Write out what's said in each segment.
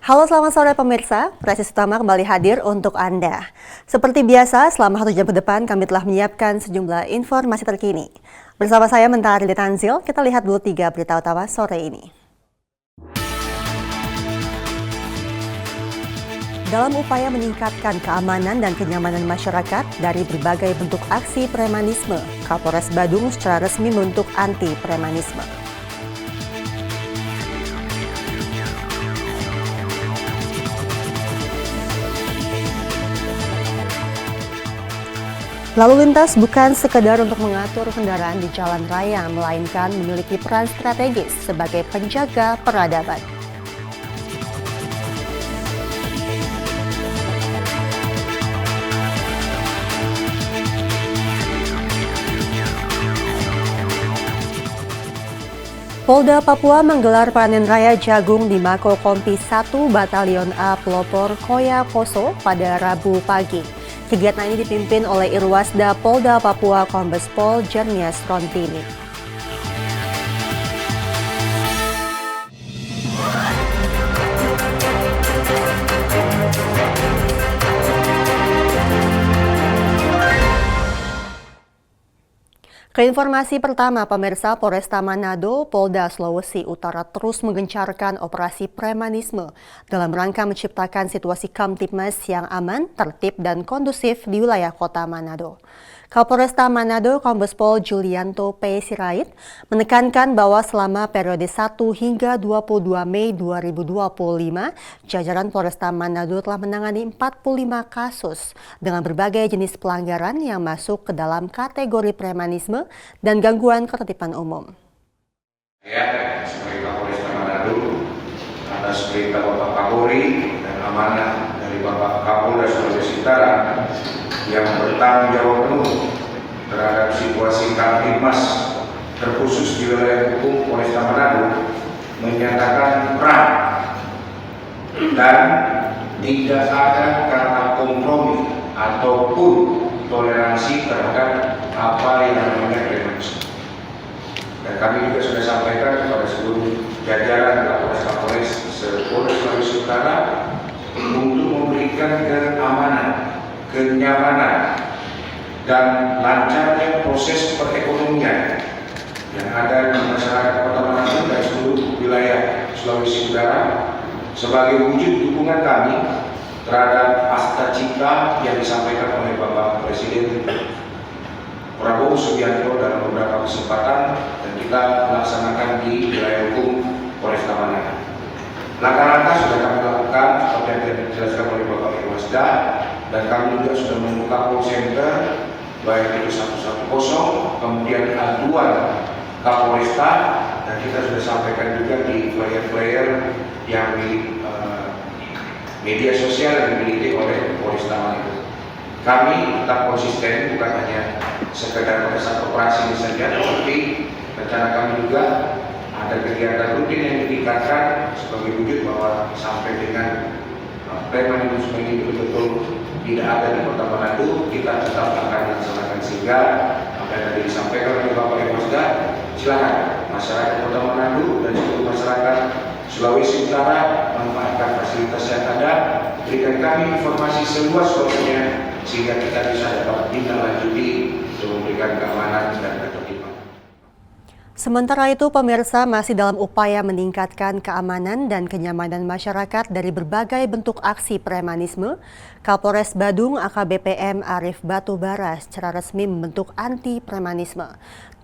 Halo, selamat sore pemirsa. Presisi Utama kembali hadir untuk Anda. Seperti biasa, selama 1 jam ke depan kami telah menyiapkan sejumlah informasi terkini. Bersama saya Mentari Tanzil, kita lihat dulu 3 berita utama sore ini. Dalam upaya meningkatkan keamanan dan kenyamanan masyarakat dari berbagai bentuk aksi premanisme, Kapolres Badung secara resmi membentuk anti premanisme. Lalu lintas bukan sekedar untuk mengatur kendaraan di jalan raya, melainkan memiliki peran strategis sebagai penjaga peradaban. Polda Papua menggelar panen raya jagung di Mako Kompi 1 Batalion A Pelopor Koya Poso pada Rabu pagi. Kegiatan ini dipimpin oleh Irwasda Polda Papua Kombes Pol Jernias Rontini. Keinformasi pertama, pemirsa, Polresta Manado, Polda Sulawesi Utara terus menggencarkan operasi premanisme dalam rangka menciptakan situasi Kamtipmas yang aman, tertib, dan kondusif di wilayah kota Manado. Kapolresta Manado, Kombes Pol Julianto P. Sirait, menekankan bahwa selama periode 1 hingga 22 Mei 2025, jajaran Polresta Manado telah menangani 45 kasus dengan berbagai jenis pelanggaran yang masuk ke dalam kategori premanisme dan gangguan ketertiban umum. Saya sebagai Kapolresta Manado atas perintah Bapak Kapolri dan amanah dari Bapak Kapolda Sulawesi Utara yang bertanggung jawab penuh terhadap situasi Kamtipmas terkhusus di wilayah hukum Polresta Manado menyatakan perang dan tidak ada kata kompromi ataupun toleransi terhadap apa yang namanya premanisme. Dan kami juga sudah sampaikan kepada seluruh jajaran Kapolres se-Polda Sulawesi Utara untuk memberikan keamanan, kenyamanan, dan lancarnya proses perekonomian yang ada di masyarakat Kota Manado dan seluruh wilayah Sulawesi Utara sebagai wujud dukungan kami terhadap Akta Cipta yang disampaikan oleh Bapak Presiden Prabowo Subianto dalam beberapa kesempatan dan kita melaksanakan di wilayah hukum Polresta Manado. Langkah-langkah sudah kami lakukan seperti yang dijelaskan oleh Bapak Irwasda, dan kami juga sudah membuka call center baik itu 110, kemudian aduan Kapolresta, dan kita sudah sampaikan juga di flyer-flyer yang milik media sosial yang dimiliki oleh Polresta Manado. Kami tetap konsisten, bukan hanya sekedar pada saat operasi ini saja, tetapi rencana kami juga ada kegiatan rutin yang ditingkatkan sebagai wujud bahwa sampai dengan premanisme ini betul-betul tidak ada di Kota Manado, kita tetap akan melaksanakan sehingga apa yang tadi disampaikan oleh Bapak Irwasda, silakan masyarakat Kota Manado dan seluruh masyarakat Sulawesi Utara manfaatkan fasilitas yang ada, berikan kami informasi seluas-luasnya sehingga kita bisa dapat ditindaklanjuti untuk memberikan keamanan dan ketertiban. Sementara itu, pemirsa, masih dalam upaya meningkatkan keamanan dan kenyamanan masyarakat dari berbagai bentuk aksi premanisme, Kapolres Badung AKBP Arif Batubara secara resmi membentuk anti premanisme.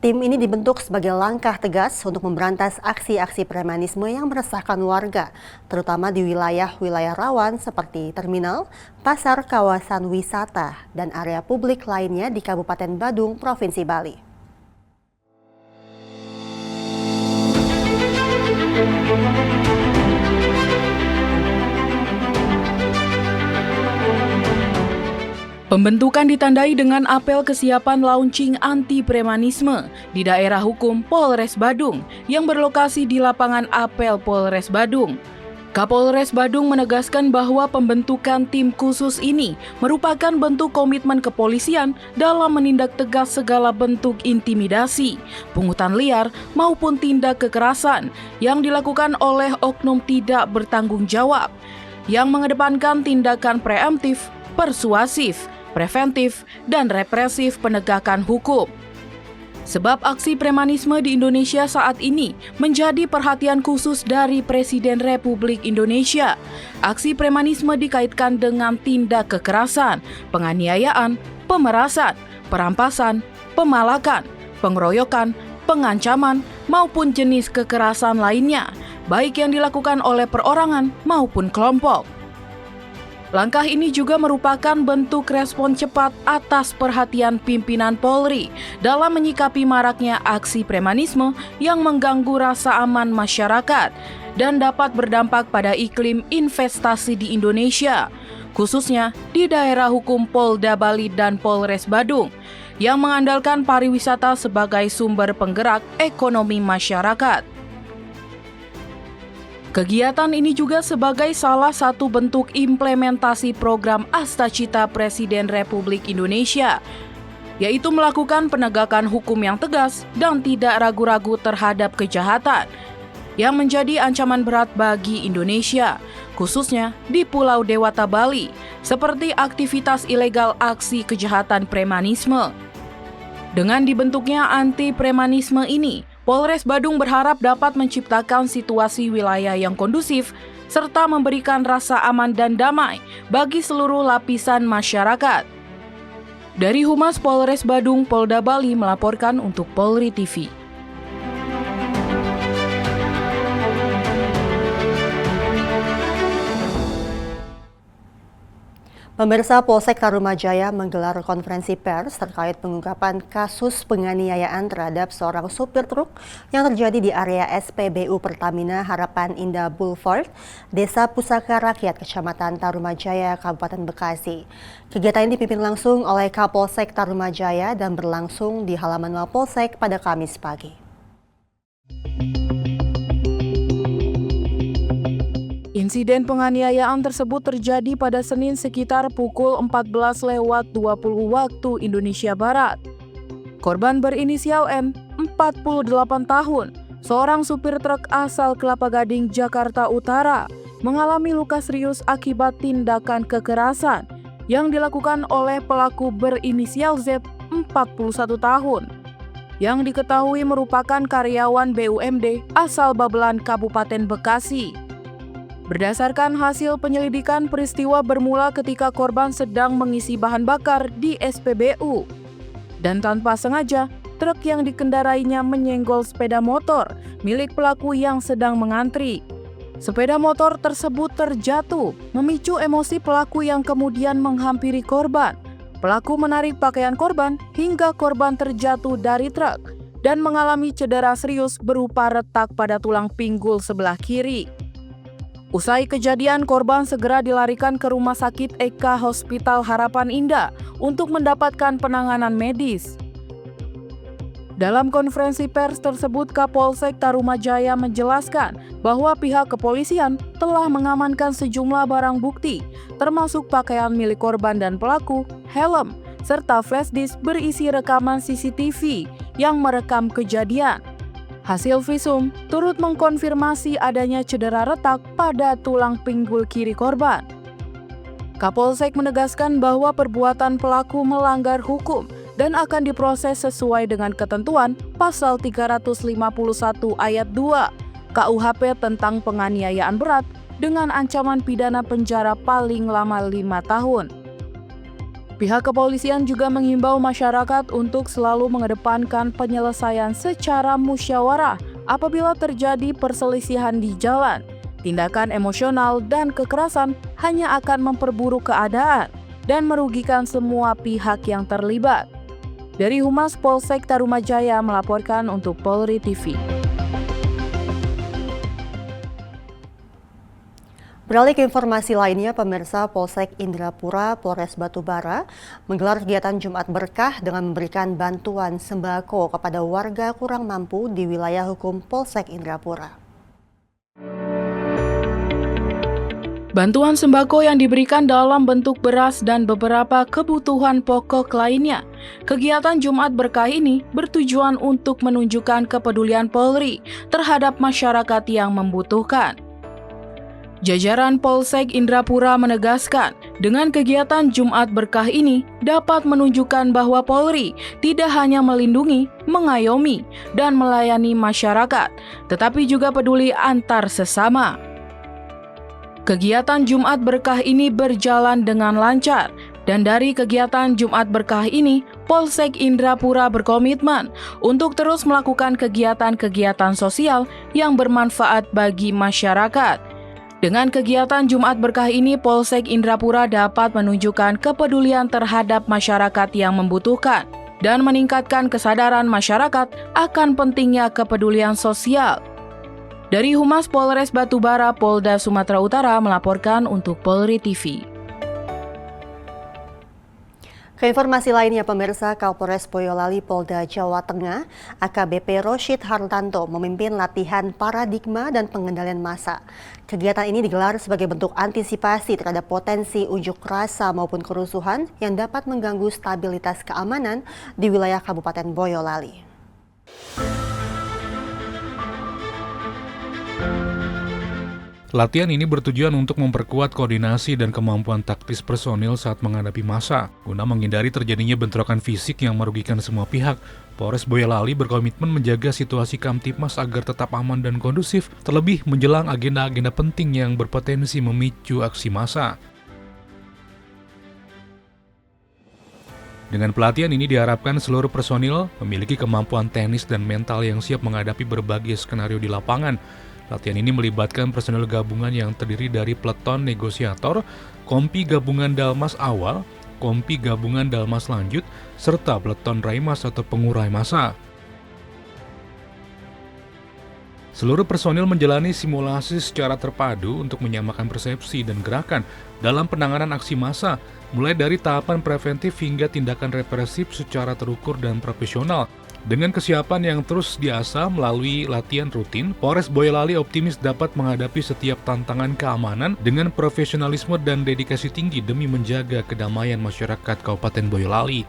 Tim ini dibentuk sebagai langkah tegas untuk memberantas aksi-aksi premanisme yang meresahkan warga, terutama di wilayah-wilayah rawan seperti terminal, pasar, kawasan wisata, dan area publik lainnya di Kabupaten Badung, Provinsi Bali. Pembentukan ditandai dengan apel kesiapan launching anti-premanisme di daerah hukum Polres Badung yang berlokasi di lapangan apel Polres Badung. Kapolres Badung menegaskan bahwa pembentukan tim khusus ini merupakan bentuk komitmen kepolisian dalam menindak tegas segala bentuk intimidasi, pungutan liar, maupun tindak kekerasan yang dilakukan oleh oknum tidak bertanggung jawab, yang mengedepankan tindakan preemptif, persuasif, preventif, dan represif penegakan hukum. Sebab aksi premanisme di Indonesia saat ini menjadi perhatian khusus dari Presiden Republik Indonesia. Aksi premanisme dikaitkan dengan tindak kekerasan, penganiayaan, pemerasan, perampasan, pemalakan, pengeroyokan, pengancaman, maupun jenis kekerasan lainnya, baik yang dilakukan oleh perorangan maupun kelompok. Langkah ini juga merupakan bentuk respon cepat atas perhatian pimpinan Polri dalam menyikapi maraknya aksi premanisme yang mengganggu rasa aman masyarakat dan dapat berdampak pada iklim investasi di Indonesia, khususnya di daerah hukum Polda Bali dan Polres Badung, yang mengandalkan pariwisata sebagai sumber penggerak ekonomi masyarakat. Kegiatan ini juga sebagai salah satu bentuk implementasi program Astacita Presiden Republik Indonesia, yaitu melakukan penegakan hukum yang tegas dan tidak ragu-ragu terhadap kejahatan yang menjadi ancaman berat bagi Indonesia, khususnya di Pulau Dewata Bali, seperti aktivitas ilegal aksi kejahatan premanisme. Dengan dibentuknya anti-premanisme ini, Polres Badung berharap dapat menciptakan situasi wilayah yang kondusif serta memberikan rasa aman dan damai bagi seluruh lapisan masyarakat. Dari Humas Polres Badung, Polda Bali melaporkan untuk Polri TV. Pemirsa, Polsek Tarumajaya menggelar konferensi pers terkait pengungkapan kasus penganiayaan terhadap seorang supir truk yang terjadi di area SPBU Pertamina Harapan Indah Boulevard, Desa Pusaka Rakyat, Kecamatan Tarumajaya, Kabupaten Bekasi. Kegiatan ini dipimpin langsung oleh Kapolsek Tarumajaya dan berlangsung di halaman Mapolsek pada Kamis pagi. Insiden penganiayaan tersebut terjadi pada Senin sekitar pukul 14.20 waktu Indonesia Barat. Korban berinisial M, 48 tahun, seorang supir truk asal Kelapa Gading, Jakarta Utara, mengalami luka serius akibat tindakan kekerasan yang dilakukan oleh pelaku berinisial Z, 41 tahun, yang diketahui merupakan karyawan BUMD asal Babelan, Kabupaten Bekasi. Berdasarkan hasil penyelidikan, peristiwa bermula ketika korban sedang mengisi bahan bakar di SPBU. Dan tanpa sengaja, truk yang dikendarainya menyenggol sepeda motor milik pelaku yang sedang mengantri. Sepeda motor tersebut terjatuh, memicu emosi pelaku yang kemudian menghampiri korban. Pelaku menarik pakaian korban hingga korban terjatuh dari truk dan mengalami cedera serius berupa retak pada tulang pinggul sebelah kiri. Usai kejadian, korban segera dilarikan ke Rumah Sakit Eka Hospital Harapan Indah untuk mendapatkan penanganan medis. Dalam konferensi pers tersebut, Kapolsek Tarumajaya menjelaskan bahwa pihak kepolisian telah mengamankan sejumlah barang bukti, termasuk pakaian milik korban dan pelaku, helm, serta flash disk berisi rekaman CCTV yang merekam kejadian. Hasil visum turut mengkonfirmasi adanya cedera retak pada tulang pinggul kiri korban. Kapolsek menegaskan bahwa perbuatan pelaku melanggar hukum dan akan diproses sesuai dengan ketentuan Pasal 351 Ayat 2 KUHP tentang penganiayaan berat dengan ancaman pidana penjara paling lama 5 tahun. Pihak kepolisian juga menghimbau masyarakat untuk selalu mengedepankan penyelesaian secara musyawarah apabila terjadi perselisihan di jalan. Tindakan emosional dan kekerasan hanya akan memperburuk keadaan dan merugikan semua pihak yang terlibat. Dari Humas Polsek Tarumajaya melaporkan untuk Polri TV. Beralih ke informasi lainnya, pemirsa, Polsek Indrapura, Polres Batubara menggelar kegiatan Jumat Berkah dengan memberikan bantuan sembako kepada warga kurang mampu di wilayah hukum Polsek Indrapura. Bantuan sembako yang diberikan dalam bentuk beras dan beberapa kebutuhan pokok lainnya. Kegiatan Jumat Berkah ini bertujuan untuk menunjukkan kepedulian Polri terhadap masyarakat yang membutuhkan. Jajaran Polsek Indrapura menegaskan, dengan kegiatan Jumat Berkah ini dapat menunjukkan bahwa Polri tidak hanya melindungi, mengayomi, dan melayani masyarakat, tetapi juga peduli antar sesama. Kegiatan Jumat Berkah ini berjalan dengan lancar, dan dari kegiatan Jumat Berkah ini, Polsek Indrapura berkomitmen untuk terus melakukan kegiatan-kegiatan sosial yang bermanfaat bagi masyarakat. Dengan kegiatan Jumat Berkah ini, Polsek Indrapura dapat menunjukkan kepedulian terhadap masyarakat yang membutuhkan dan meningkatkan kesadaran masyarakat akan pentingnya kepedulian sosial. Dari Humas Polres Batubara, Polda Sumatera Utara melaporkan untuk Polri TV. Keinformasi lainnya pemirsa, Kapolres Boyolali Polda Jawa Tengah, AKBP Roshid Hartanto memimpin latihan paradigma dan pengendalian massa. Kegiatan ini digelar sebagai bentuk antisipasi terhadap potensi unjuk rasa maupun kerusuhan yang dapat mengganggu stabilitas keamanan di wilayah Kabupaten Boyolali. Latihan ini bertujuan untuk memperkuat koordinasi dan kemampuan taktis personil saat menghadapi massa. Guna menghindari terjadinya bentrokan fisik yang merugikan semua pihak, Polres Boyolali berkomitmen menjaga situasi Kamtipmas agar tetap aman dan kondusif, terlebih menjelang agenda-agenda penting yang berpotensi memicu aksi massa. Dengan pelatihan ini diharapkan seluruh personil memiliki kemampuan teknis dan mental yang siap menghadapi berbagai skenario di lapangan. Latihan ini melibatkan personel gabungan yang terdiri dari Peleton Negosiator, Kompi Gabungan Dalmas Awal, Kompi Gabungan Dalmas Lanjut, serta Peleton Raimas atau pengurai massa. Seluruh personil menjalani simulasi secara terpadu untuk menyamakan persepsi dan gerakan dalam penanganan aksi massa, mulai dari tahapan preventif hingga tindakan represif secara terukur dan profesional. Dengan kesiapan yang terus diasah melalui latihan rutin, Polres Boyolali optimis dapat menghadapi setiap tantangan keamanan dengan profesionalisme dan dedikasi tinggi demi menjaga kedamaian masyarakat Kabupaten Boyolali.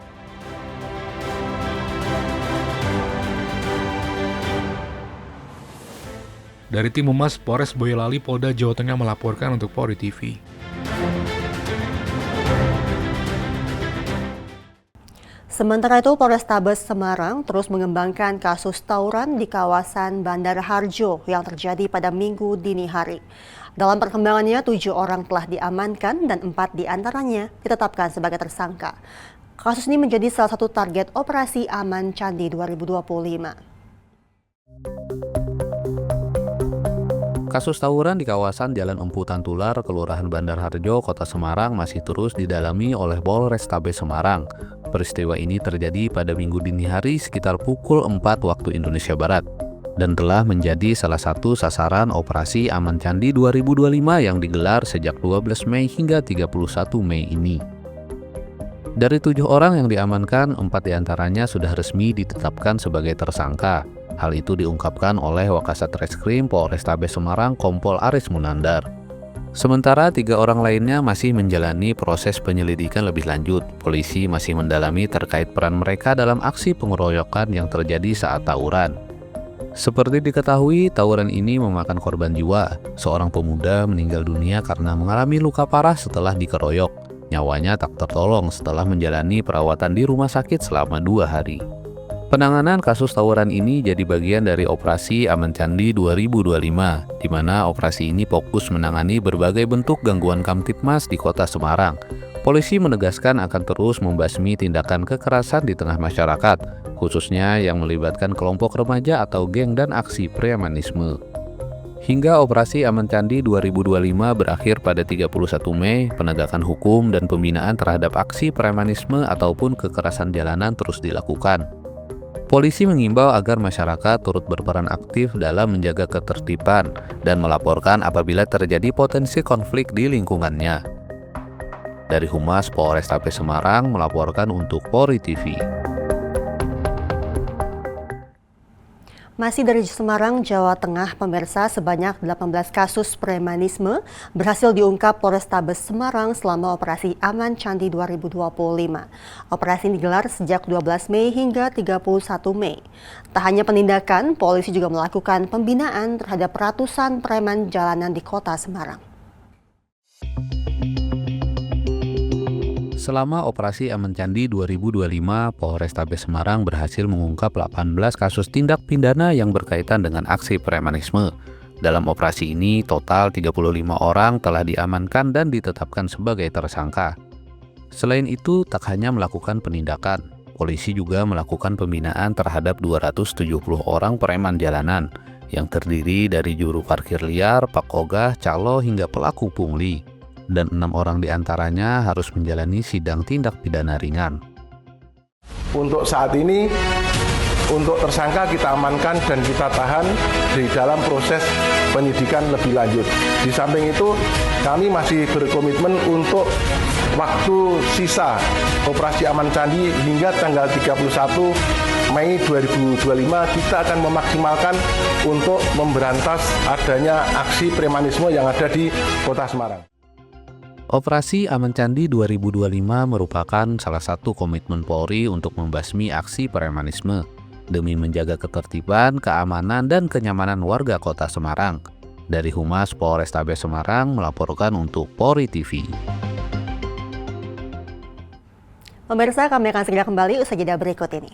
Dari tim Humas Polres Boyolali, Polda Jawa Tengah melaporkan untuk Polri TV. Sementara itu, Polrestabes Semarang terus mengembangkan kasus tawuran di kawasan Bandar Harjo yang terjadi pada Minggu dini hari. Dalam perkembangannya, 7 orang telah diamankan dan 4 diantaranya ditetapkan sebagai tersangka. Kasus ini menjadi salah satu target Operasi Aman Candi 2025. Kasus tawuran di kawasan Jalan Empu Tantular, Kelurahan Bandar Harjo, Kota Semarang masih terus didalami oleh Polrestabes Semarang. Peristiwa ini terjadi pada Minggu dini hari sekitar pukul 4 waktu Indonesia Barat dan telah menjadi salah satu sasaran Operasi Aman Candi 2025 yang digelar sejak 12 Mei hingga 31 Mei ini. Dari 7 orang yang diamankan, 4 diantaranya sudah resmi ditetapkan sebagai tersangka. Hal itu diungkapkan oleh Wakasat Reskrim Polrestabes Semarang Kompol Aris Munandar. Sementara 3 orang lainnya masih menjalani proses penyelidikan lebih lanjut. Polisi masih mendalami terkait peran mereka dalam aksi pengeroyokan yang terjadi saat tawuran. Seperti diketahui, tawuran ini memakan korban jiwa. Seorang pemuda meninggal dunia karena mengalami luka parah setelah dikeroyok. Nyawanya tak tertolong setelah menjalani perawatan di rumah sakit selama 2 hari. Penanganan kasus tawuran ini jadi bagian dari Operasi Aman Candi 2025, di mana operasi ini fokus menangani berbagai bentuk gangguan Kamtipmas di Kota Semarang. Polisi menegaskan akan terus membasmi tindakan kekerasan di tengah masyarakat, khususnya yang melibatkan kelompok remaja atau geng dan aksi premanisme. Hingga Operasi Aman Candi 2025 berakhir pada 31 Mei, penegakan hukum dan pembinaan terhadap aksi premanisme ataupun kekerasan jalanan terus dilakukan. Polisi mengimbau agar masyarakat turut berperan aktif dalam menjaga ketertiban dan melaporkan apabila terjadi potensi konflik di lingkungannya. Dari Humas Polrestabes Semarang melaporkan untuk Polri TV. Masih dari Semarang, Jawa Tengah, pemirsa, sebanyak 18 kasus premanisme berhasil diungkap Polrestabes Semarang selama Operasi Aman Candi 2025. Operasi ini digelar sejak 12 Mei hingga 31 Mei. Tak hanya penindakan, polisi juga melakukan pembinaan terhadap ratusan preman jalanan di kota Semarang. Selama Operasi Aman Candi 2025, Polrestabes Semarang berhasil mengungkap 18 kasus tindak pidana yang berkaitan dengan aksi premanisme. Dalam operasi ini, total 35 orang telah diamankan dan ditetapkan sebagai tersangka. Selain itu, tak hanya melakukan penindakan, polisi juga melakukan pembinaan terhadap 270 orang preman jalanan yang terdiri dari juru parkir liar, pakogah, calo hingga pelaku pungli. Dan 6 orang diantaranya harus menjalani sidang tindak pidana ringan. Untuk saat ini, untuk tersangka kita amankan dan kita tahan di dalam proses penyidikan lebih lanjut. Di samping itu, kami masih berkomitmen untuk waktu sisa Operasi Aman Candi hingga tanggal 31 Mei 2025 kita akan memaksimalkan untuk memberantas adanya aksi premanisme yang ada di Kota Semarang. Operasi Aman Candi 2025 merupakan salah satu komitmen Polri untuk membasmi aksi premanisme demi menjaga ketertiban, keamanan, dan kenyamanan warga kota Semarang. Dari Humas Polrestabes Semarang melaporkan untuk Polri TV. Pemirsa, kami akan segera kembali usai jeda berikut ini.